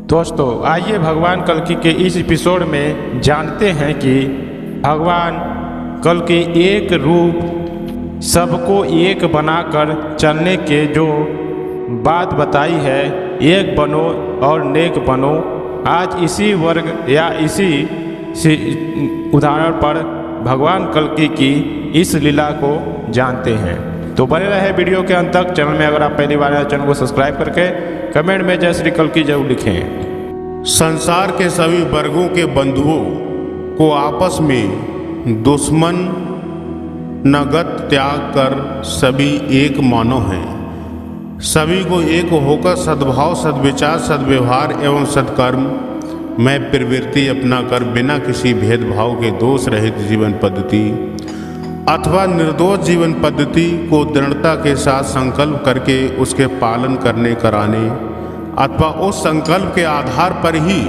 दोस्तों आइए भगवान कल्कि के इस एपिसोड में जानते हैं कि भगवान कल्कि एक रूप सबको एक बनाकर चलने के जो बात बताई है, एक बनो और नेक बनो। आज इसी वर्ग या इसी उदाहरण पर भगवान कल्कि की इस लीला को जानते हैं। तो बने रहे वीडियो के अंत तक। चैनल में अगर आप पहली बार आए चैनल को सब्सक्राइब करके कमेंट में जय श्री कल्कि जरूर लिखें। संसार के सभी वर्गों के बंधुओं को आपस में दुश्मन नगत त्याग कर सभी एक मानो हैं। सभी को एक होकर सद्भाव, सद्विचार, सद्व्यवहार एवं सत्कर्म में प्रवृत्ति अपनाकर बिना किसी भेदभाव के दोष रहित जीवन पद्धति अथवा निर्दोष जीवन पद्धति को दृढ़ता के साथ संकल्प करके उसके पालन करने कराने अथवा उस संकल्प के आधार पर ही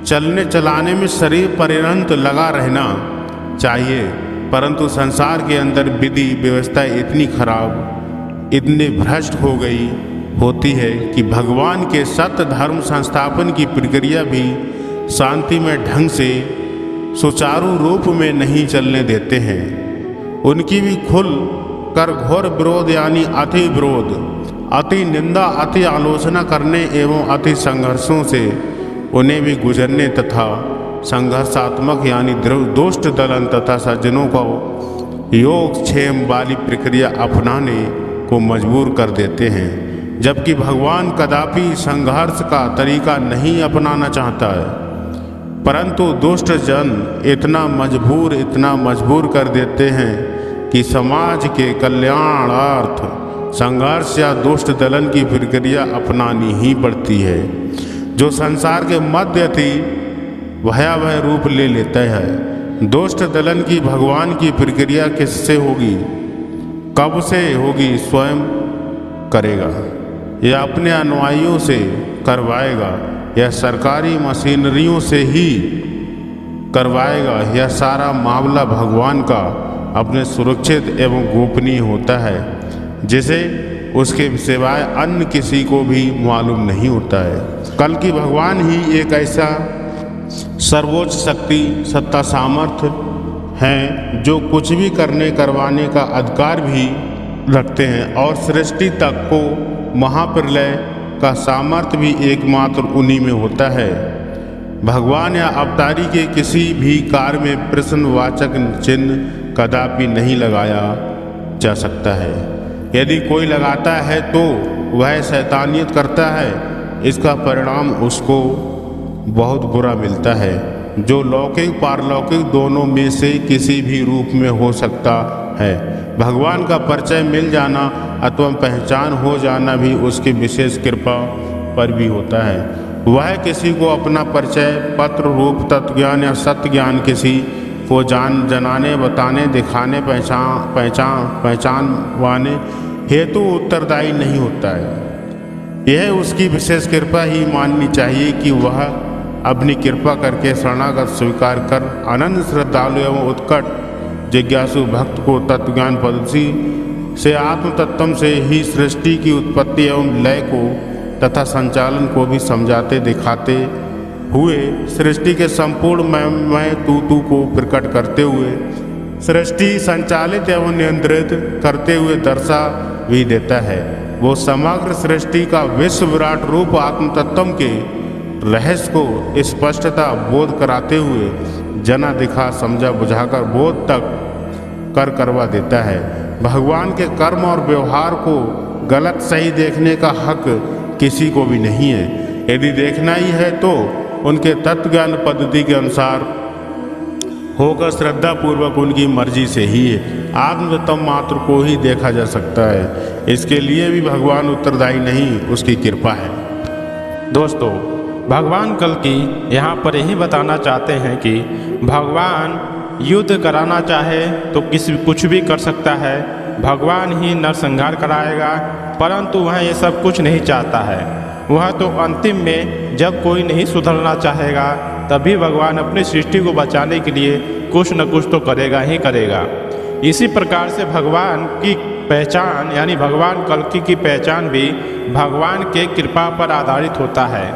चलने चलाने में शरीर पर्यंत लगा रहना चाहिए। परंतु संसार के अंदर विधि व्यवस्था इतनी खराब, इतनी भ्रष्ट हो गई होती है कि भगवान के सत्य धर्म संस्थापन की प्रक्रिया भी शांतिमय ढंग से सुचारू रूप में नहीं चलने देते हैं। उनकी भी खुल कर घोर विरोध यानी अति विरोध, अति निंदा, अति आलोचना करने एवं अति संघर्षों से उन्हें भी गुजरने तथा संघर्षात्मक यानी दुष्ट दलन तथा सज्जनों को योग क्षेम वाली प्रक्रिया अपनाने को मजबूर कर देते हैं। जबकि भगवान कदापि संघर्ष का तरीका नहीं अपनाना चाहता है, परंतु दुष्ट जन इतना मजबूर कर देते हैं कि समाज के कल्याणार्थ संघर्ष या दुष्ट दलन की प्रक्रिया अपनानी ही पड़ती है, जो संसार के मध्य अति भयावह रूप ले लेता है। दुष्ट दलन की भगवान की प्रक्रिया किससे होगी, कब से होगी, स्वयं करेगा या अपने अनुयायियों से करवाएगा या सरकारी मशीनरियों से ही करवाएगा। यह सारा मामला भगवान का अपने सुरक्षित एवं गोपनीय होता है, जिसे उसके सिवाय अन्य किसी को भी मालूम नहीं होता है। कल्कि भगवान ही एक ऐसा सर्वोच्च शक्ति सत्ता सामर्थ्य हैं जो कुछ भी करने करवाने का अधिकार भी रखते हैं और सृष्टि तक को महाप्रलय का सामर्थ्य भी एकमात्र उन्हीं में होता है। भगवान या अवतारी के किसी भी कार्य में प्रश्नवाचक चिन्ह कदापि नहीं लगाया जा सकता है। यदि कोई लगाता है तो वह शैतानियत करता है। इसका परिणाम उसको बहुत बुरा मिलता है, जो लौकिक पारलौकिक दोनों में से किसी भी रूप में हो सकता है। भगवान का परिचय मिल जाना अथवा पहचान हो जाना भी उसकी विशेष कृपा पर भी होता है। वह किसी को अपना परिचय पत्र रूप तत्व ज्ञान या सत्य ज्ञान किसी को जनाने, बताने, दिखाने, पहचानवाने हेतु उत्तरदायी नहीं होता है। यह उसकी विशेष कृपा ही माननी चाहिए कि वह अपनी कृपा करके शरणागत स्वीकार कर अनंत श्रद्धालु एवं उत्कट जिज्ञासु भक्त को तत्वज्ञान पद्धति से आत्म तत्व से ही सृष्टि की उत्पत्ति एवं लय को तथा संचालन को भी समझाते दिखाते हुए सृष्टि के संपूर्ण मैं तू को प्रकट करते हुए सृष्टि संचालित एवं नियंत्रित करते हुए दर्शा भी देता है। वो समग्र सृष्टि का विश्व विराट रूप आत्म तत्व के रहस्य को स्पष्टता बोध कराते हुए जना दिखा समझा बुझाकर बोध तक करवा देता है। भगवान के कर्म और व्यवहार को गलत सही देखने का हक किसी को भी नहीं है। यदि देखना ही है तो उनके तत्व ज्ञान पद्धति के अनुसार होकर श्रद्धा पूर्वक उनकी मर्जी से ही आत्म तत्व मात्र को ही देखा जा सकता है। इसके लिए भी भगवान उत्तरदायी नहीं, उसकी कृपा है। दोस्तों भगवान कल्कि यहाँ पर यही बताना चाहते हैं कि भगवान युद्ध कराना चाहे तो कुछ भी कर सकता है। भगवान ही नरसंहार कराएगा, परंतु वह ये सब कुछ नहीं चाहता है। वह तो अंतिम में जब कोई नहीं सुधरना चाहेगा तभी भगवान अपनी सृष्टि को बचाने के लिए कुछ न कुछ तो करेगा ही करेगा। इसी प्रकार से भगवान की पहचान यानी भगवान कल्कि की पहचान भी भगवान के कृपा पर आधारित होता है।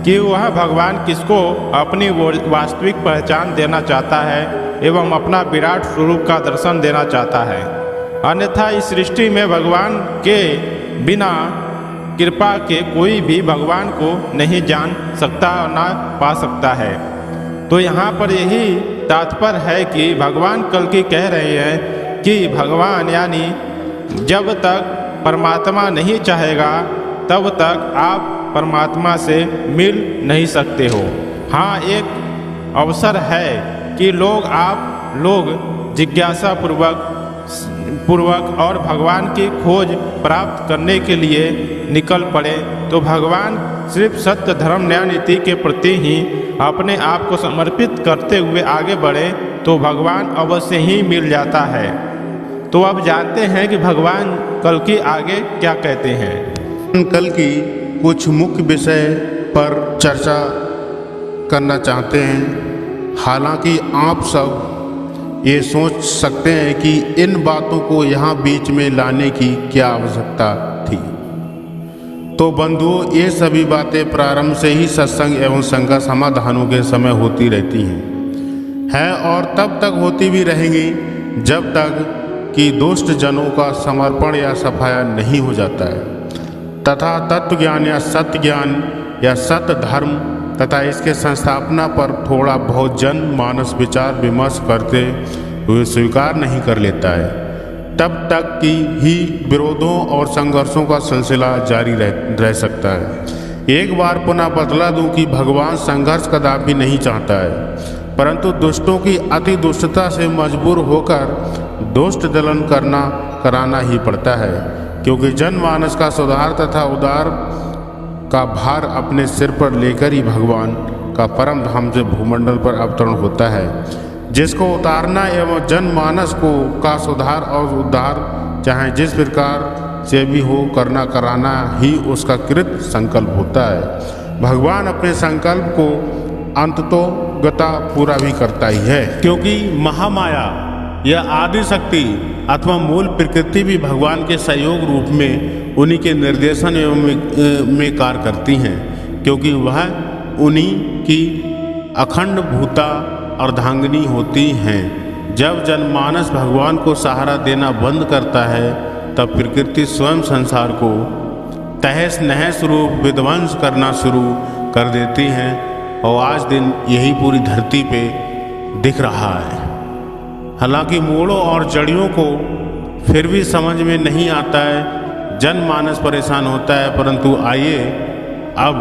कि वह भगवान किसको अपनी वास्तविक पहचान देना चाहता है एवं अपना विराट स्वरूप का दर्शन देना चाहता है। अन्यथा इस सृष्टि में भगवान के बिना कृपा के कोई भी भगवान को नहीं जान सकता और ना पा सकता है। तो यहाँ पर यही तात्पर्य है कि भगवान कल्कि कह रहे हैं कि भगवान यानी जब तक परमात्मा नहीं चाहेगा तब तक आप परमात्मा से मिल नहीं सकते हो। हाँ, एक अवसर है कि आप लोग जिज्ञासा पूर्वक और भगवान की खोज प्राप्त करने के लिए निकल पड़े तो भगवान सिर्फ सत्य धर्म न्याय नीति के प्रति ही अपने आप को समर्पित करते हुए आगे बढ़े तो भगवान अवश्य ही मिल जाता है। तो अब जानते हैं कि भगवान कल्कि आगे क्या कहते हैं। कल्कि कुछ मुख्य विषय पर चर्चा करना चाहते हैं। हालांकि आप सब ये सोच सकते हैं कि इन बातों को यहाँ बीच में लाने की क्या आवश्यकता थी। तो बंधुओं, ये सभी बातें प्रारंभ से ही सत्संग एवं संघर्ष समाधानों के समय होती रहती हैं और तब तक होती भी रहेंगी जब तक कि दुष्ट जनों का समर्पण या सफाया नहीं हो जाता है तथा तत्व ज्ञान या सत्य ज्ञान या सत्य धर्म तथा इसके संस्थापना पर थोड़ा बहुत जन मानस विचार विमर्श करते हुए स्वीकार नहीं कर लेता है, तब तक कि ही विरोधों और संघर्षों का सिलसिला जारी रह सकता है। एक बार पुनः बतला दूं कि भगवान संघर्ष कदापि नहीं चाहता है, परंतु दुष्टों की अति दुष्टता से मजबूर होकर दुष्ट दलन कराना ही पड़ता है, क्योंकि जनमानस का सुधार तथा उद्धार का भार अपने सिर पर लेकर ही भगवान का परम धाम से भूमंडल पर अवतरण होता है, जिसको उतारना एवं जनमानस का सुधार और उद्धार चाहे जिस प्रकार से भी हो कराना ही उसका कृत संकल्प होता है। भगवान अपने संकल्प को अंततोगता पूरा भी करता ही है, क्योंकि महामाया या आदि शक्ति अथवा मूल प्रकृति भी भगवान के सहयोग रूप में उन्हीं के निर्देशन में कार्य करती हैं, क्योंकि वह उन्हीं की अखंड भूता अर्धांगिनी होती हैं। जब जनमानस भगवान को सहारा देना बंद करता है तब प्रकृति स्वयं संसार को तहस नहस रूप विध्वंस करना शुरू कर देती हैं और आज दिन यही पूरी धरती पे दिख रहा है। हालांकि मूलों और जड़ियों को फिर भी समझ में नहीं आता है, जनमानस परेशान होता है, परंतु आइए अब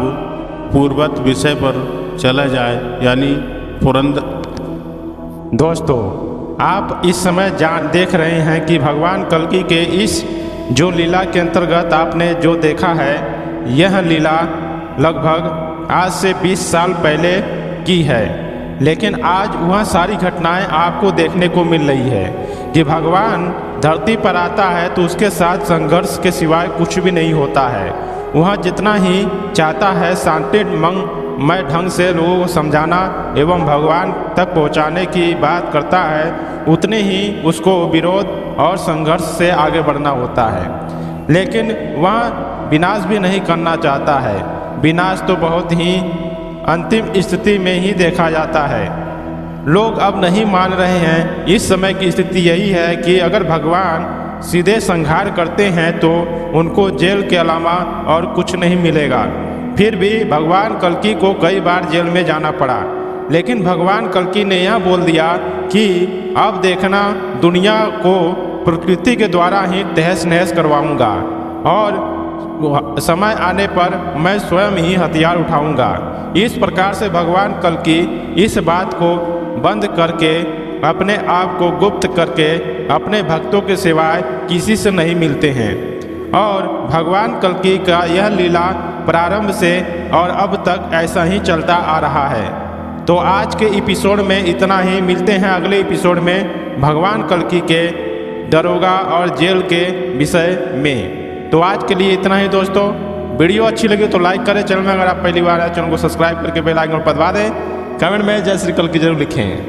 पूर्वत विषय पर चला जाए, यानी पुरंदर। दोस्तों, आप इस समय देख रहे हैं कि भगवान कल्कि के इस जो लीला के अंतर्गत आपने जो देखा है, यह लीला लगभग आज से 20 साल पहले की है, लेकिन आज वह सारी घटनाएं आपको देखने को मिल रही है कि भगवान धरती पर आता है तो उसके साथ संघर्ष के सिवाय कुछ भी नहीं होता है। वह जितना ही चाहता है शांतिमय ढंग से लोगों को समझाना एवं भगवान तक पहुंचाने की बात करता है, उतने ही उसको विरोध और संघर्ष से आगे बढ़ना होता है। लेकिन वह विनाश भी नहीं करना चाहता है। विनाश तो बहुत ही अंतिम स्थिति में ही देखा जाता है। लोग अब नहीं मान रहे हैं। इस समय की स्थिति यही है कि अगर भगवान सीधे संहार करते हैं तो उनको जेल के अलावा और कुछ नहीं मिलेगा। फिर भी भगवान कल्कि को कई बार जेल में जाना पड़ा, लेकिन भगवान कल्कि ने यह बोल दिया कि अब देखना, दुनिया को प्रकृति के द्वारा ही तहस नहस करवाऊंगा और समय आने पर मैं स्वयं ही हथियार उठाऊंगा। इस प्रकार से भगवान कल्कि इस बात को बंद करके अपने आप को गुप्त करके अपने भक्तों के सिवाय किसी से नहीं मिलते हैं। और भगवान कल्कि का यह लीला प्रारंभ से और अब तक ऐसा ही चलता आ रहा है। तो आज के एपिसोड में इतना ही। मिलते हैं अगले एपिसोड में भगवान कल्कि के दरोगा और जेल के विषय में। तो आज के लिए इतना ही दोस्तों। वीडियो अच्छी लगी तो लाइक करें। चैनल में अगर आप पहली बार आए चैनल को सब्सक्राइब करके बेल आइकन पर दबा दें। कमेंट में जय श्री कल्कि जरूर लिखें।